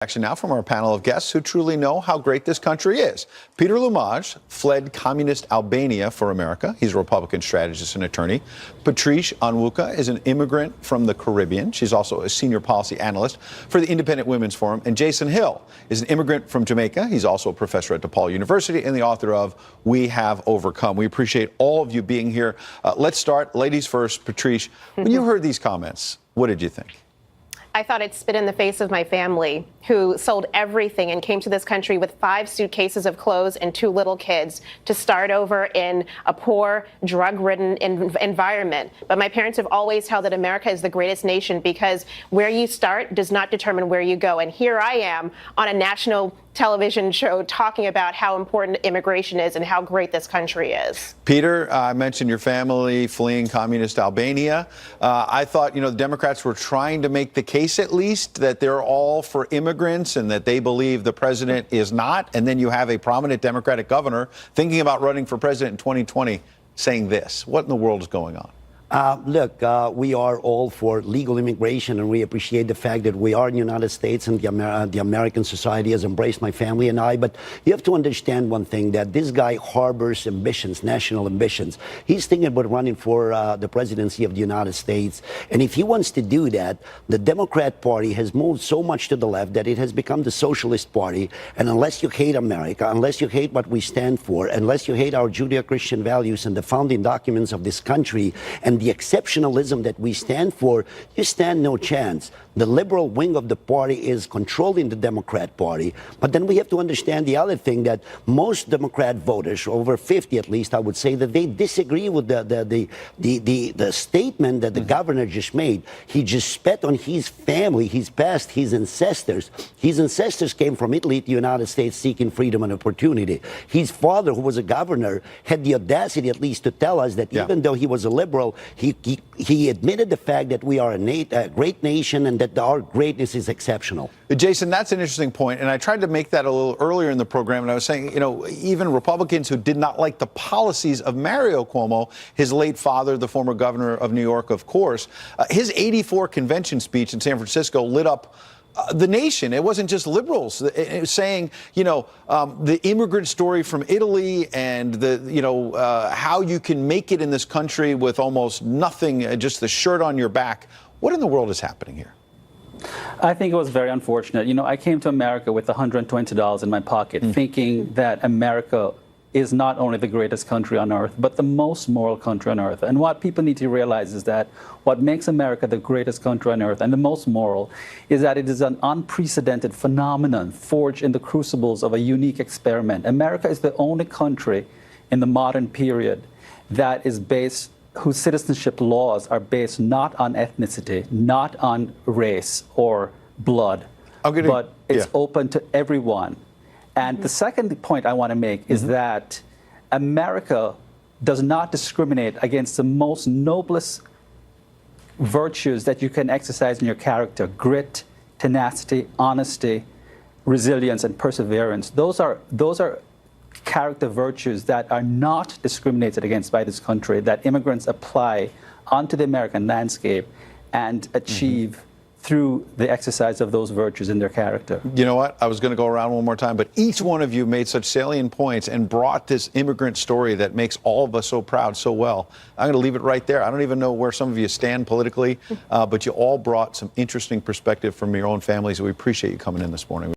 Action now from our panel of guests who truly know how great this country is. Peter Lumaj fled communist Albania for America. He's a Republican strategist and attorney. Patrice Onwuka is an immigrant from the Caribbean. She's also a senior policy analyst for the Independent Women's Forum. And Jason Hill is an immigrant from Jamaica. He's also a professor at DePaul University and the author of We Have Overcome. We appreciate all of you being here. Let's start. Ladies first. Patrice, when you heard these comments, what did you think? I thought it spit in the face of my family, who sold everything and came to this country with 5 suitcases of clothes and 2 little kids to start over in a poor, drug-ridden environment. But my parents have always held that America is the greatest nation because where you start does not determine where you go. And here I am on a national television show talking about how important immigration is and how great this country is. Peter, I mentioned your family fleeing communist Albania. I thought, the Democrats were trying to make the case at least that they're all for immigrants and that they believe the president is not. And then you have a prominent Democratic governor thinking about running for president in 2020 saying this. What in the world is going on? Look, we are all for legal immigration, and we appreciate the fact that we are in the United States and the American society has embraced my family and I. But you have to understand one thing, that this guy harbors ambitions, national ambitions. He's thinking about running for the presidency of the United States. And if he wants to do that, the Democrat Party has moved so much to the left that it has become the socialist party. And unless you hate America, unless you hate what we stand for, unless you hate our Judeo-Christian values and the founding documents of this country, and the exceptionalism that we stand for, you stand no chance. The liberal wing of the party is controlling the Democrat Party. But then we have to understand the other thing, that most Democrat voters, over 50 at least, I would say, that they disagree with the statement that the governor just made. He just spat on his family, his past, his ancestors. His ancestors came from Italy to the United States seeking freedom and opportunity. His father, who was a governor, had the audacity at least to tell us that even though he was a liberal, he admitted the fact that we are a great nation and that our greatness is exceptional. Jason, that's an interesting point, and I tried to make that a little earlier in the program, and I was saying, even Republicans who did not like the policies of Mario Cuomo, his late father, the former governor of New York, of course, his '84 convention speech in San Francisco lit up the nation. It wasn't just liberals. It was saying, the immigrant story from Italy and how you can make it in this country with almost nothing, just the shirt on your back. What in the world is happening here? I think it was very unfortunate. I came to America with $120 in my pocket, thinking that America is not only the greatest country on earth, but the most moral country on earth. And what people need to realize is that what makes America the greatest country on earth and the most moral is that it is an unprecedented phenomenon forged in the crucibles of a unique experiment. America is the only country in the modern period that is based, whose citizenship laws are based not on ethnicity, not on race or blood, but it's open to everyone. And the second point I want to make is that America does not discriminate against the most noblest virtues that you can exercise in your character: grit, tenacity, honesty, resilience, and perseverance. Those are character virtues that are not discriminated against by this country, that immigrants apply onto the American landscape and achieve through the exercise of those virtues in their character. You know what? I was going to go around one more time, but each one of you made such salient points and brought this immigrant story that makes all of us so proud so well. I'm going to leave it right there. I don't even know where some of you stand politically, but you all brought some interesting perspective from your own families. We appreciate you coming in this morning.